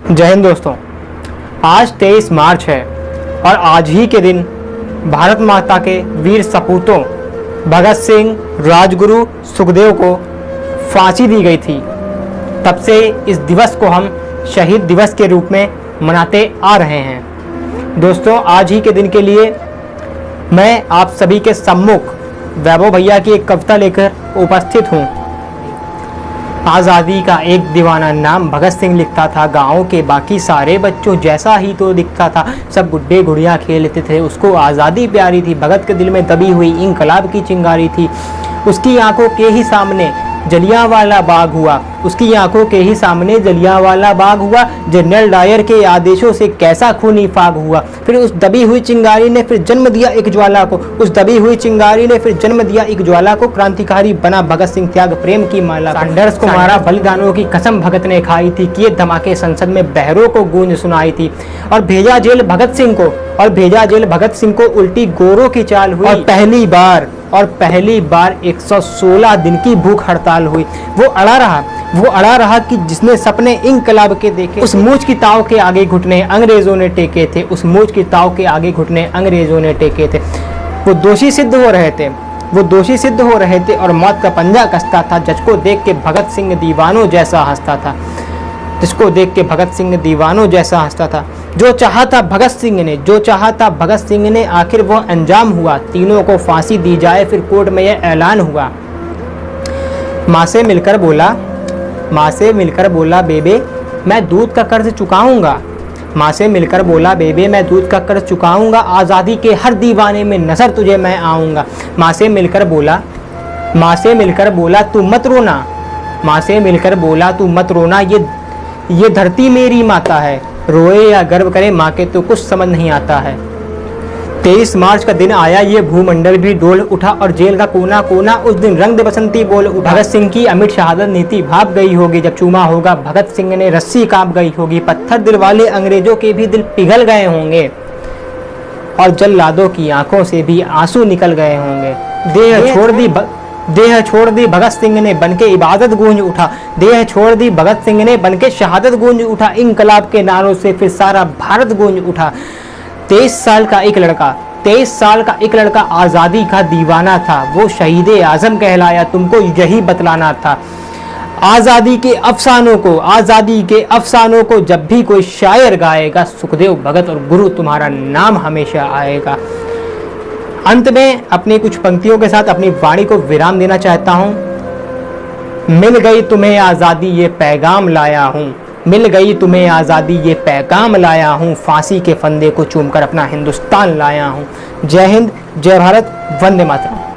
जय हिंद दोस्तों। आज 23 मार्च है और आज ही के दिन भारत माता के वीर सपूतों भगत सिंह, राजगुरु, सुखदेव को फांसी दी गई थी। तब से इस दिवस को हम शहीद दिवस के रूप में मनाते आ रहे हैं। दोस्तों, आज ही के दिन के लिए मैं आप सभी के सम्मुख वैभव भैया की एक कविता लेकर उपस्थित हूँ। आज़ादी का एक दीवाना नाम भगत सिंह लिखता था, गाँव के बाकी सारे बच्चों जैसा ही तो दिखता था, सब गुड्डे गुड़िया खेलते थे, उसको आज़ादी प्यारी थी, भगत के दिल में दबी हुई इंकलाब की चिंगारी थी। उसकी आंखों के ही सामने जलियांवाला बाग हुआ, उसकी आंखों के ही सामने जलियांवाला बाग हुआ, जनरल डायर के आदेशों से कैसा खूनी फाग हुआ। फिर उस दबी हुई चिंगारी ने फिर जन्म दिया एक ज्वाला को, उस दबी हुई चिंगारी ने फिर जन्म दिया एक ज्वाला को, क्रांतिकारी बना भगत सिंह, त्याग प्रेम की माला। सैंडर्स को मारा, बलिदानों की कसम भगत ने खाई थी, किए धमाके संसद में बहरों को गूंज सुनाई थी, और भेजा जेल भगत सिंह को उल्टी गोरों की चाल हुई, और पहली बार 116 दिन की भूख हड़ताल हुई। वो अड़ा रहा कि जिसने सपने इंकलाब के देखे, उस मूंछ की ताव के आगे घुटने अंग्रेजों ने टेके थे, उस मूंछ की ताव के आगे घुटने अंग्रेजों ने टेके थे। वो दोषी सिद्ध हो रहे थे और मौत का पंजा कसता था, जिसको देख के भगत सिंह दीवानों जैसा हंसता था। जो चाहा था भगत सिंह ने आखिर वो अंजाम हुआ, तीनों को फांसी दी जाए फिर कोर्ट में यह ऐलान हुआ। माँ से मिलकर बोला बेबे मैं दूध का कर्ज चुकाऊंगा, आज़ादी के हर दीवाने में नजर तुझे मैं आऊंगा। माँ से मिलकर बोला तू मत रोना, ये धरती मेरी माता है, रोए या गर्व करे माँ के तो कुछ समझ नहीं आता है। 23 मार्च का दिन आया, ये भूमंडल भी डोल उठा और जेल का कोना कोना उस दिन रंग बसंती बोल उठा। भगत सिंह की अमिट शहादत नीति भाप गई होगी, जब चूमा होगा भगत सिंह ने रस्सी कांप गई होगी, पत्थर दिल वाले अंग्रेजों के भी दिल पिघल गए होंगे और जल्लादों की आंखों से भी आंसू निकल गए होंगे। देह छोड़ दी भगत सिंह ने बनके इबादत गूंज उठा, इंकलाब के नारों से फिर सारा भारत गूंज उठा। 23 साल का एक लड़का आज़ादी का दीवाना था, वो शहीद आज़म कहलाया, तुमको यही बतलाना था। आज़ादी के अफसानों को जब भी कोई शायर गाएगा, सुखदेव, भगत और गुरु तुम्हारा नाम हमेशा आएगा। अंत में अपनी कुछ पंक्तियों के साथ अपनी वाणी को विराम देना चाहता हूँ। मिल गई तुम्हें आज़ादी ये पैगाम लाया हूँ, फांसी के फंदे को चूमकर अपना हिंदुस्तान लाया हूँ। जय हिंद, जय भारत, वंदे मातरम।